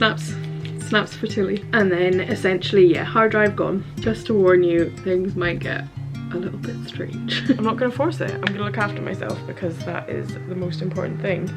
snaps for Tilly. And then essentially, yeah, hard drive gone. Just to warn you, things might get a little bit strange. I'm not gonna force it. I'm gonna look after myself because that is the most important thing.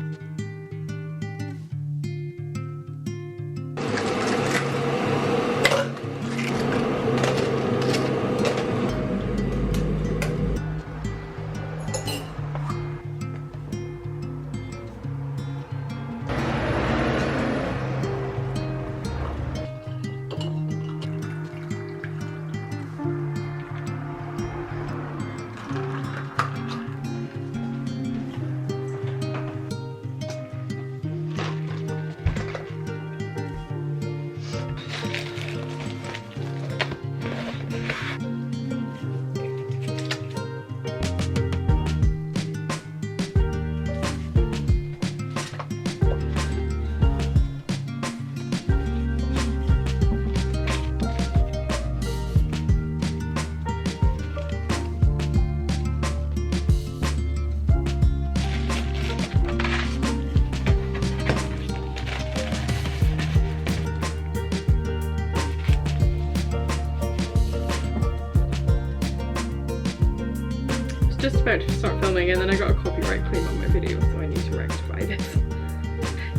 Just about to start filming and then I got a copyright claim on my video, so I need to rectify this.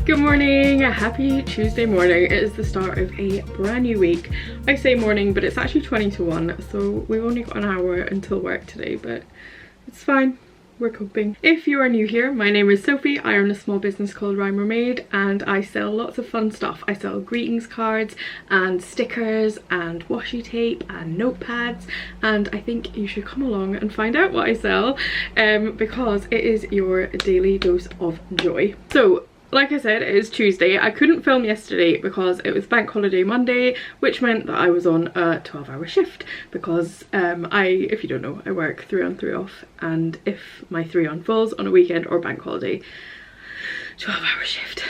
Good morning, happy Tuesday morning. It is the start of a brand new week. I say morning, but it's actually 20 to 1, so we've only got an hour until work today, but it's fine. We're coping. If you are new here, my name is Sophie. I own a small business called Rymermade and I sell lots of fun stuff. I sell greetings cards and stickers and washi tape and notepads, and I think you should come along and find out what I sell because it is your daily dose of joy. So like I said, it is Tuesday. I couldn't film yesterday because it was bank holiday Monday, which meant that I was on a 12-hour shift because if you don't know, I work 3 on 3 off, and if my 3 on falls on a weekend or bank holiday, 12-hour shift.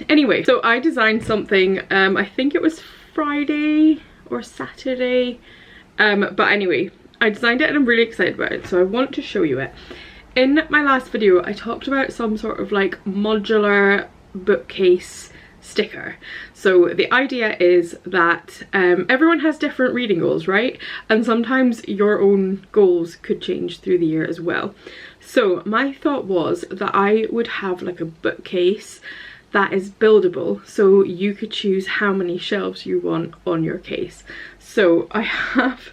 Anyway, so I designed something, I think it was Friday or Saturday, but anyway, I designed it and I'm really excited about it, so I want to show you it. In my last video, I talked about some sort of like modular bookcase sticker. So the idea is that everyone has different reading goals, right? And sometimes your own goals could change through the year as well. So my thought was that I would have like a bookcase that is buildable, so you could choose how many shelves you want on your case. So I have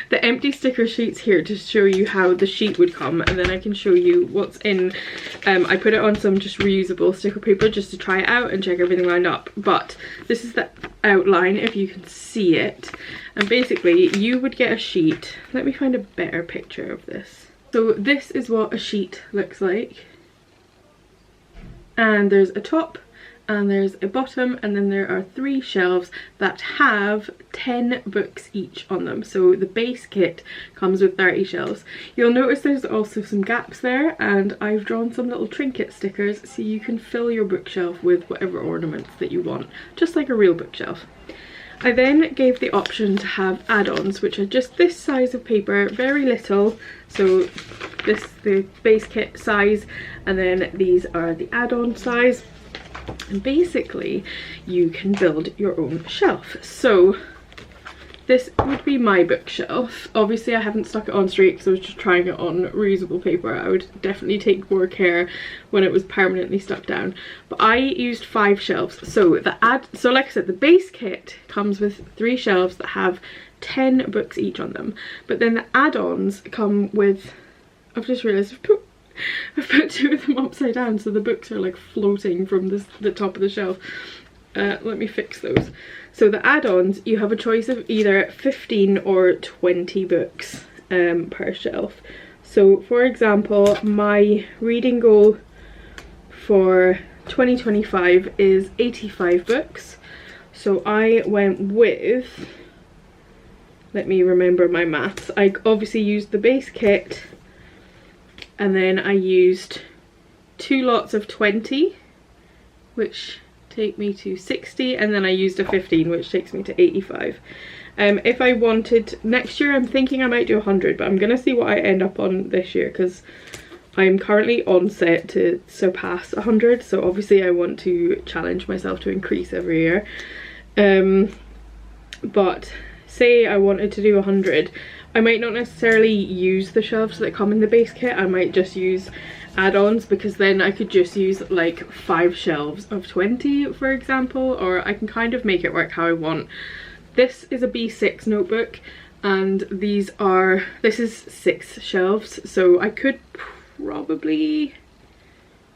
the empty sticker sheets here to show you how the sheet would come, and then I can show you what's in. I put it on some just reusable sticker paper just to try it out and check everything lined up, but this is the outline if you can see it. And basically you would get a sheet. Let me find a better picture of this. So this is what a sheet looks like, and there's a top and there's a bottom, and then there are 3 shelves that have 10 books each on them. So the base kit comes with 30 shelves. You'll notice there's also some gaps there, and I've drawn some little trinket stickers so you can fill your bookshelf with whatever ornaments that you want, just like a real bookshelf. I then gave the option to have add-ons, which are just this size of paper, very little. So this the base kit size, and then these are the add-on size. And basically you can build your own shelf. So this would be my bookshelf. Obviously I haven't stuck it on straight because I was just trying it on reusable paper. I would definitely take more care when it was permanently stuck down. But I used 5 shelves. So like I said, the base kit comes with 3 shelves that have 10 books each on them. But then the add-ons come with, I've just realised I've put 2 of them upside down, so the books are like floating from the top of the shelf. Let me fix those. So the add-ons, you have a choice of either 15 or 20 books per shelf. So for example, my reading goal for 2025 is 85 books. So I went with, let me remember my maths. I obviously used the base kit, and then I used 2 lots of 20, which take me to 60, and then I used a 15, which takes me to 85. If I wanted next year, I'm thinking I might do 100, but I'm gonna see what I end up on this year, because I'm currently on set to surpass 100, so obviously I want to challenge myself to increase every year. But say I wanted to do 100, I might not necessarily use the shelves that come in the base kit. I might just use add-ons, because then I could just use like 5 shelves of 20, for example, or I can kind of make it work how I want. This is a B6 notebook, and this is 6 shelves, so I could probably,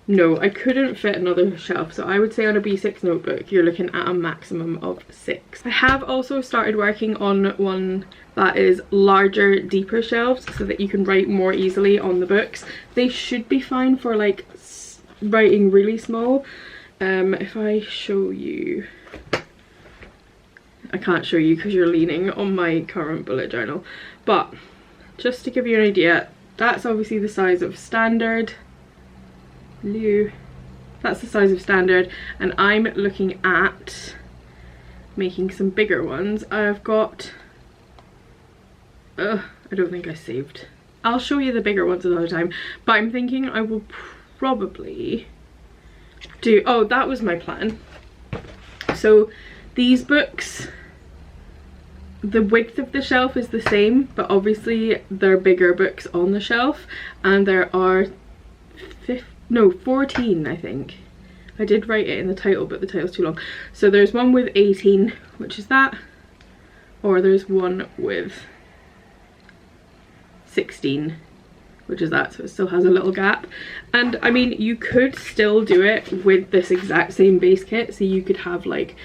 no, I couldn't fit another shelf, so I would say on a B6 notebook you're looking at a maximum of 6. I have also started working on one that is larger, deeper shelves, so that you can write more easily on the books. They should be fine for like writing really small. If I show you, I can't show you because you're leaning on my current bullet journal, but just to give you an idea, that's obviously the size of standard. That's the size of standard, and I'm looking at making some bigger ones. I've got, I don't think I saved. I'll show you the bigger ones another time, but I'm thinking I will probably do, oh, that was my plan. So these books, the width of the shelf is the same, but obviously they're bigger books on the shelf, and there are 14, I think. I did write it in the title, but the title's too long. So there's one with 18, which is that, or there's one with 16, which is that, so it still has a little gap. And I mean, you could still do it with this exact same base kit, so you could have like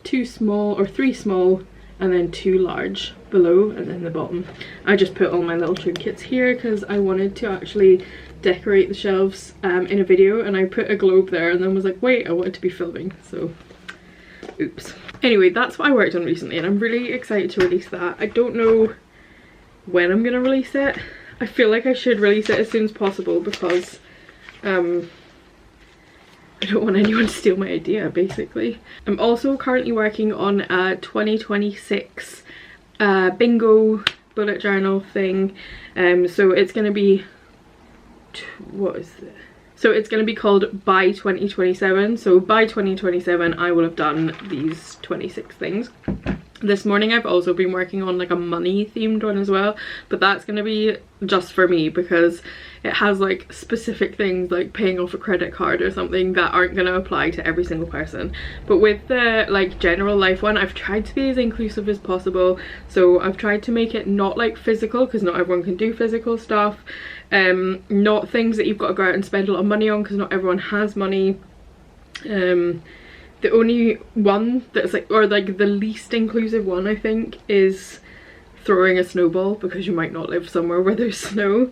2 small or 3 small and then 2 large below, and then the bottom. I just put all my little trinkets here because I wanted to actually decorate the shelves in a video, and I put a globe there and then was like, wait, I wanted to be filming, so oops. Anyway, that's what I worked on recently, and I'm really excited to release that. I don't know when I'm gonna release it. I feel like I should release it as soon as possible, because I don't want anyone to steal my idea, basically. I'm also currently working on a 2026 bingo bullet journal thing. So it's going to be, what is it? So it's going to be called By 2027. So by 2027 I will have done these 26 things. This morning I've also been working on like a money themed one as well, but that's going to be just for me, because it has like specific things like paying off a credit card or something that aren't going to apply to every single person. But with the like general life one, I've tried to be as inclusive as possible. So I've tried to make it not like physical, because not everyone can do physical stuff, not things that you've got to go out and spend a lot of money on, because not everyone has money. The only one that's like, or like the least inclusive one I think, is throwing a snowball, because you might not live somewhere where there's snow.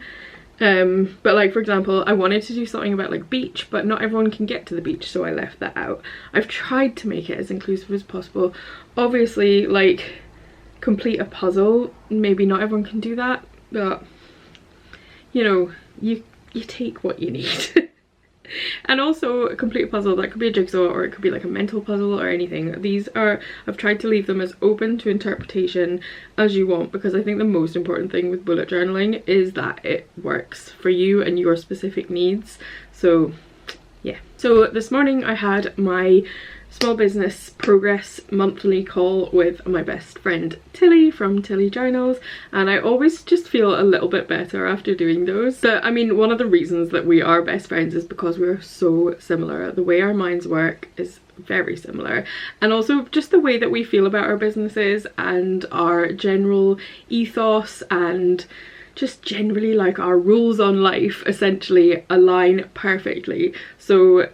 But like, for example, I wanted to do something about like beach, but not everyone can get to the beach, so I left that out. I've tried to make it as inclusive as possible. Obviously, like, complete a puzzle, maybe not everyone can do that, but you know, you take what you need. And also complete a puzzle, that could be a jigsaw, or it could be like a mental puzzle or anything. These are, I've tried to leave them as open to interpretation as you want, because I think the most important thing with bullet journaling is that it works for you and your specific needs. So yeah. So this morning I had my small business progress monthly call with my best friend Tilly from Tilly Journals, and I always just feel a little bit better after doing those. But I mean, one of the reasons that we are best friends is because we're so similar. The way our minds work is very similar, and also just the way that we feel about our businesses and our general ethos and just generally like our rules on life essentially align perfectly. So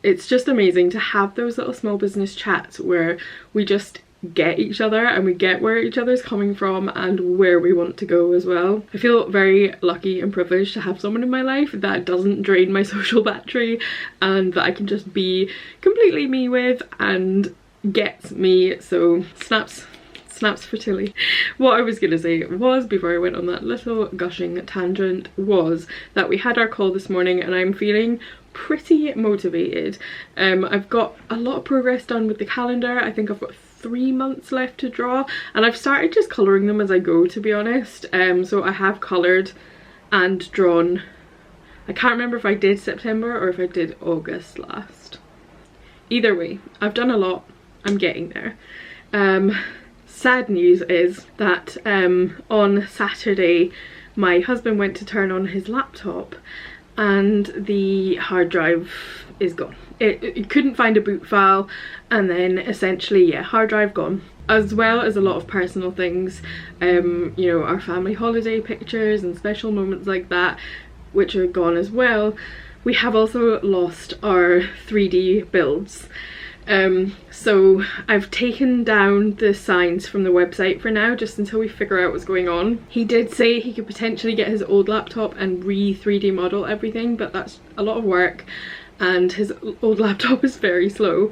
it's just amazing to have those little small business chats where we just get each other and we get where each other's coming from and where we want to go as well. I feel very lucky and privileged to have someone in my life that doesn't drain my social battery, and that I can just be completely me with and gets me. So snaps for Tilly. What I was gonna say was, before I went on that little gushing tangent, was that we had our call this morning and I'm feeling pretty motivated. I've got a lot of progress done with the calendar. I think I've got 3 months left to draw, and I've started just colouring them as I go, to be honest. So I have coloured and drawn, I can't remember if I did September or if I did August last. Either way, I've done a lot. I'm getting there. Sad news is that on Saturday my husband went to turn on his laptop and the hard drive is gone. It couldn't find a boot file, and then essentially, yeah, hard drive gone, as well as a lot of personal things, you know, our family holiday pictures and special moments like that, which are gone as well. We have also lost our 3D builds. So I've taken down the signs from the website for now, just until we figure out what's going on. He did say he could potentially get his old laptop and re-3D model everything, but that's a lot of work and his old laptop is very slow.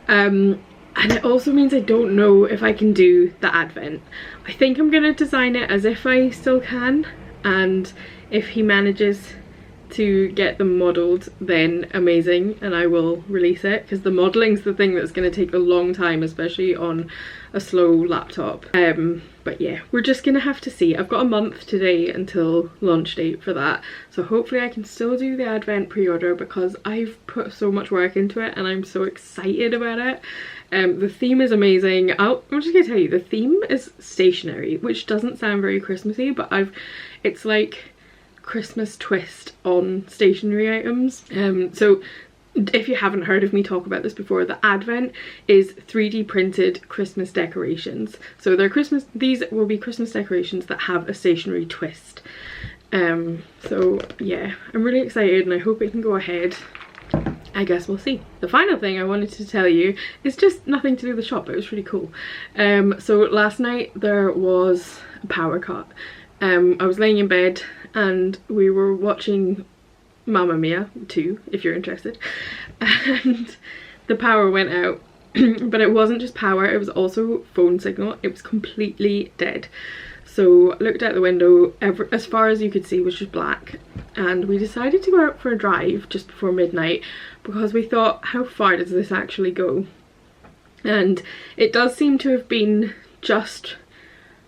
And it also means I don't know if I can do the advent. I think I'm gonna design it as if I still can, and if he manages to get them modelled, then amazing, and I will release it, because the modelling's the thing that's going to take a long time, especially on a slow laptop. But yeah, we're just gonna have to see. I've got a month today until launch date for that, so hopefully I can still do the advent pre-order, because I've put so much work into it and I'm so excited about it. The theme is amazing. I'm just gonna tell you, the theme is stationery, which doesn't sound very Christmassy, but it's like Christmas twist on stationery items. So if you haven't heard of me talk about this before, the advent is 3D printed Christmas decorations. So these will be Christmas decorations that have a stationery twist. So yeah, I'm really excited and I hope it can go ahead. I guess we'll see. The final thing I wanted to tell you is just nothing to do with the shop, but it was really cool. So last night there was a power cut. I was laying in bed and we were watching Mamma Mia 2, if you're interested, and the power went out. But it wasn't just power, it was also phone signal. It was completely dead. So I looked out the window, as far as you could see was just black, and we decided to go out for a drive just before midnight, because we thought, how far does this actually go? And it does seem to have been just,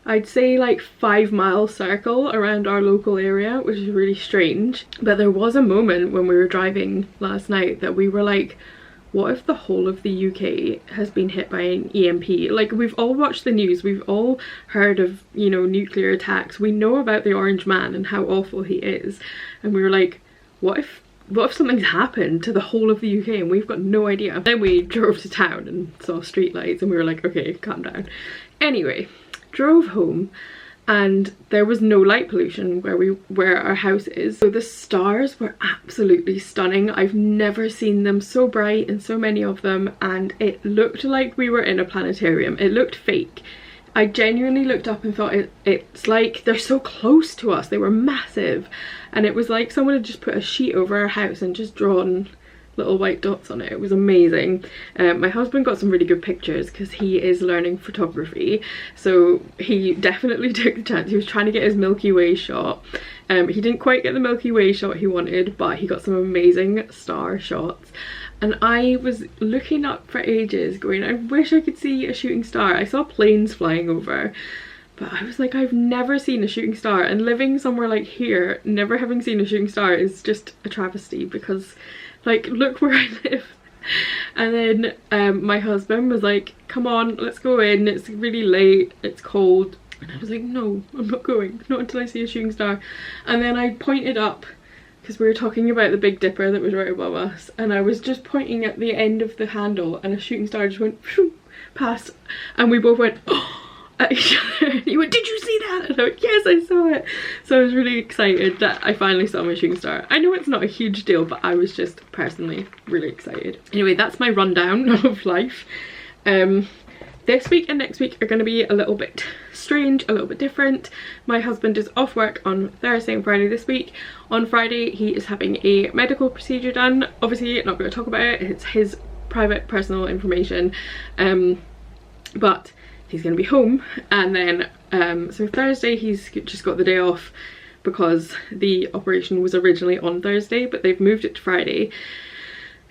I'd say, like 5 mile circle around our local area, which is really strange. But there was a moment when we were driving last night that we were like, what if the whole of the UK has been hit by an EMP? Like, we've all watched the news, we've all heard of, you know, nuclear attacks, we know about the Orange Man and how awful he is, and we were like, what if something's happened to the whole of the UK and we've got no idea? Then we drove to town and saw streetlights and we were like, okay, calm down. Anyway, drove home and there was no light pollution where our house is, so the stars were absolutely stunning. I've never seen them so bright and so many of them, and it looked like we were in a planetarium. It looked fake. I genuinely looked up and thought it's like they're so close to us. They were massive, and it was like someone had just put a sheet over our house and just drawn little white dots on it. It was amazing. My husband got some really good pictures because he is learning photography, so he definitely took the chance. He was trying to get his Milky Way shot. He didn't quite get the Milky Way shot he wanted, but he got some amazing star shots. And I was looking up for ages going, I wish I could see a shooting star. I saw planes flying over, but I was like, I've never seen a shooting star, and living somewhere like here, never having seen a shooting star is just a travesty, because like, look where I live. And then my husband was like, come on, let's go in, it's really late, it's cold. And I was like, no, I'm not going, not until I see a shooting star. And then I pointed up, because we were talking about the Big Dipper that was right above us, and I was just pointing at the end of the handle and a shooting star just went past, and we both went, oh, at each other. And he went, did you see that? And I went, yes, I saw it. So I was really excited that I finally saw my shooting star. I know it's not a huge deal, but I was just personally really excited. Anyway, that's my rundown of life. This week and next week are going to be a little bit strange, a little bit different. My husband is off work on Thursday and Friday this week. On Friday he is having a medical procedure done. Obviously not going to talk about it, it's his private personal information, but he's going to be home. And then so Thursday he's just got the day off because the operation was originally on Thursday, but they've moved it to Friday.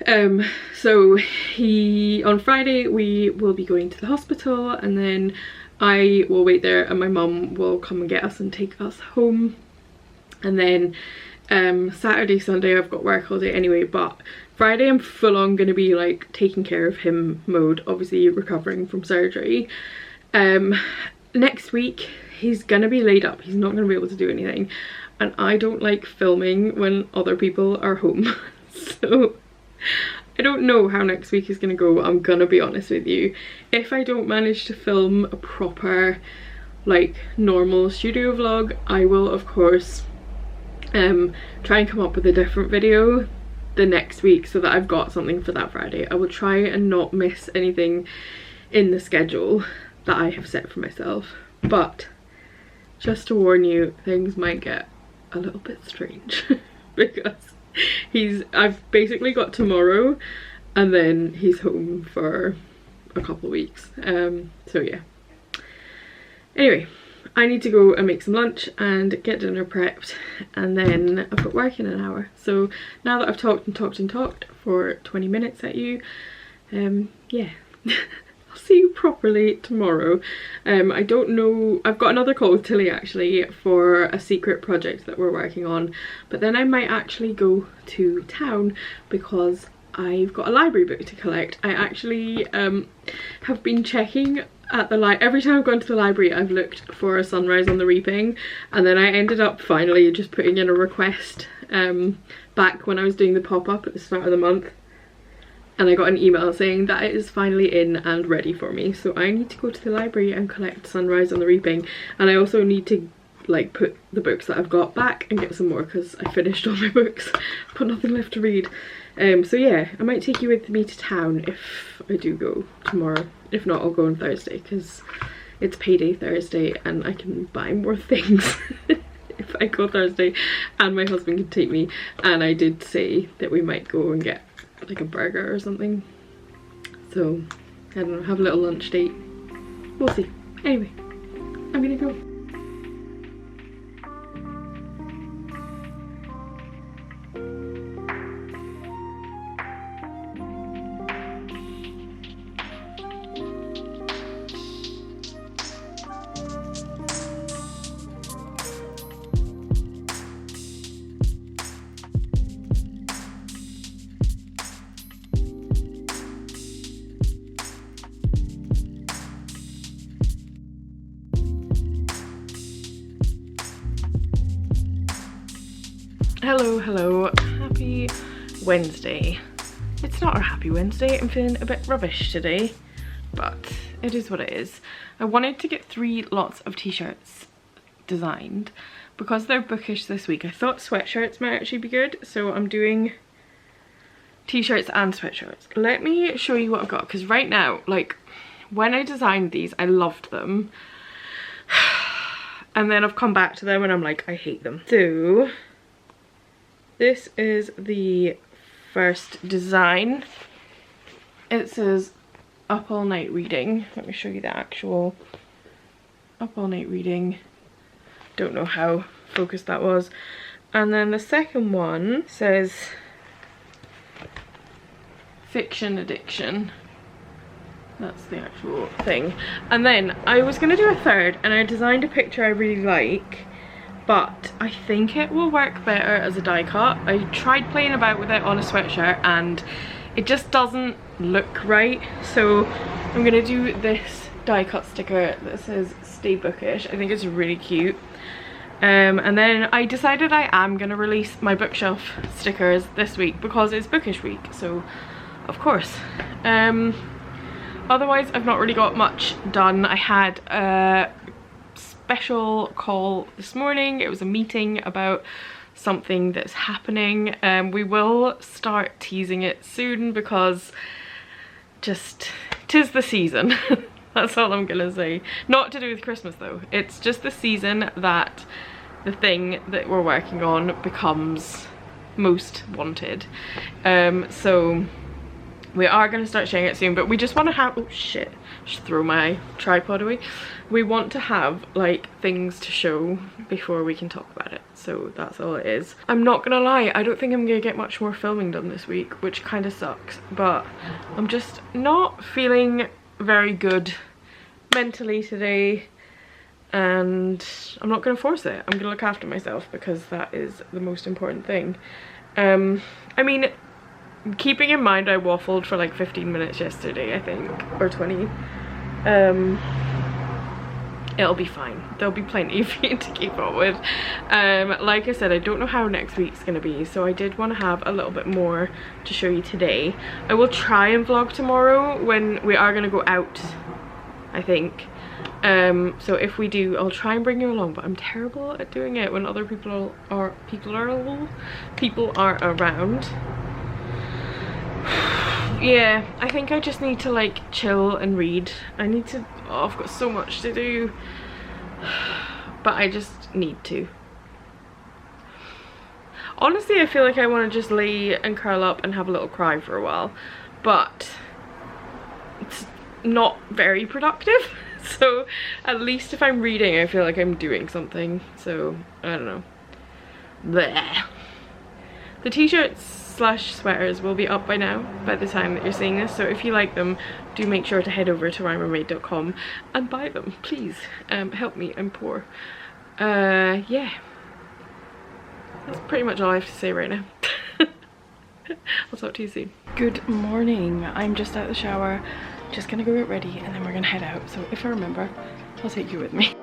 So on Friday we will be going to the hospital, and then I will wait there and my mum will come and get us and take us home. And then Saturday, Sunday I've got work all day anyway, but Friday I'm full on gonna be like taking care of him mode, obviously recovering from surgery. Next week he's gonna be laid up, he's not gonna be able to do anything, and I don't like filming when other people are home. So I don't know how next week is gonna go, I'm gonna be honest with you. If I don't manage to film a proper like normal studio vlog, I will of course try and come up with a different video the next week so that I've got something for that Friday. I will try and not miss anything in the schedule that I have set for myself, but just to warn you, things might get a little bit strange because I've basically got tomorrow and then he's home for a couple of weeks. So yeah, anyway, I need to go and make some lunch and get dinner prepped, and then I've got work in an hour. So now that I've talked and talked and talked for 20 minutes at you, yeah, I'll see you properly tomorrow. I don't know, I've got another call with Tilly actually for a secret project that we're working on, but then I might actually go to town because I've got a library book to collect. I actually have been checking at the every time I've gone to the library I've looked for a Sunrise on the Reaping, and then I ended up finally just putting in a request back when I was doing the pop-up at the start of the month, and I got an email saying that it is finally in and ready for me. So I need to go to the library and collect Sunrise on the Reaping, and I also need to like put the books that I've got back and get some more because I finished all my books, got nothing left to read. So yeah, I might take you with me to town if I do go tomorrow. If not, I'll go on Thursday because it's payday Thursday and I can buy more things if I go Thursday, and my husband can take me. And I did say that we might go and get like a burger or something. So I don't know, have a little lunch date. We'll see. Anyway, I'm gonna go. Hello, happy Wednesday. It's not a happy Wednesday, I'm feeling a bit rubbish today, but it is what it is. I wanted to get 3 lots of t-shirts designed because they're bookish this week. I thought sweatshirts might actually be good, so I'm doing t-shirts and sweatshirts. Let me show you what I've got, because right now, like, when I designed these, I loved them. And then I've come back to them and I'm like, I hate them. So this is the first design. It says up all night reading. Let me show you the actual up all night reading. Don't know how focused that was. And then the second one says fiction addiction. That's the actual thing. And then I was gonna do a third and I designed a picture I really like, but I think it will work better as a die cut. I tried playing about with it on a sweatshirt and it just doesn't look right. So I'm gonna do this die cut sticker that says stay bookish. I think it's really cute. And then I decided I am gonna release my bookshelf stickers this week because it's bookish week, so of course. Otherwise I've not really got much done. I had a special call this morning. It was a meeting about something that's happening. We will start teasing it soon because just 'tis the season. That's all I'm gonna say. Not to do with Christmas though. It's just the season that the thing that we're working on becomes most wanted. So we are going to start sharing it soon, but we just want to have, oh shit, just throw my tripod away. We want to have like things to show before we can talk about it, so that's all it is. I'm not gonna lie, I don't think I'm gonna get much more filming done this week, which kind of sucks, but I'm just not feeling very good mentally today. and I'm not going to force it. I'm going to look after myself because that is the most important thing. I mean, keeping in mind I waffled for like 15 minutes yesterday, I think, or 20. It'll be fine. There'll be plenty for you to keep up with. Like I said, I don't know how next week's gonna be, so I did want to have a little bit more to show you today. I will try and vlog tomorrow when we are gonna go out, I think. So if we do, I'll try and bring you along, but I'm terrible at doing it when other people are around. Yeah, I think I just need to like chill and read. I need to, oh, I've got so much to do, but I just need to. Honestly, I feel like I want to just lay and curl up and have a little cry for a while, but it's not very productive. So at least if I'm reading, I feel like I'm doing something. So I don't know. Blech. The t-shirts / sweaters will be up by now, by the time that you're seeing this, so if you like them, do make sure to head over to rymermade.com and buy them, please. Help me, I'm poor. Yeah, that's pretty much all I have to say right now. I'll talk to you soon. Good morning. I'm just out of the shower, just gonna go get ready and then we're gonna head out, so if I remember, I'll take you with me.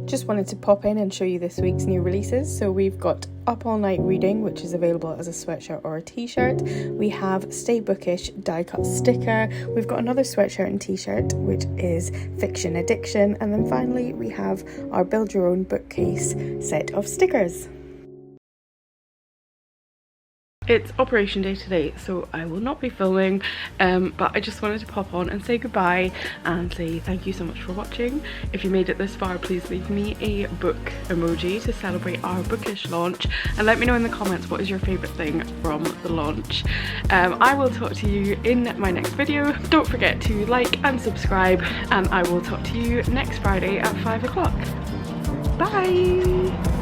Just wanted to pop in and show you this week's new releases. So we've got Up All Night Reading, which is available as a sweatshirt or a t-shirt. We have Stay Bookish die cut sticker. We've got another sweatshirt and t-shirt, which is Fiction Addiction. And then finally we have our Build Your Own Bookcase set of stickers. It's Operation Day today, so I will not be filming, but I just wanted to pop on and say goodbye and say thank you so much for watching. If you made it this far, please leave me a book emoji to celebrate our bookish launch, and let me know in the comments what is your favourite thing from the launch. I will talk to you in my next video. Don't forget to like and subscribe, and I will talk to you next Friday at 5 o'clock. Bye!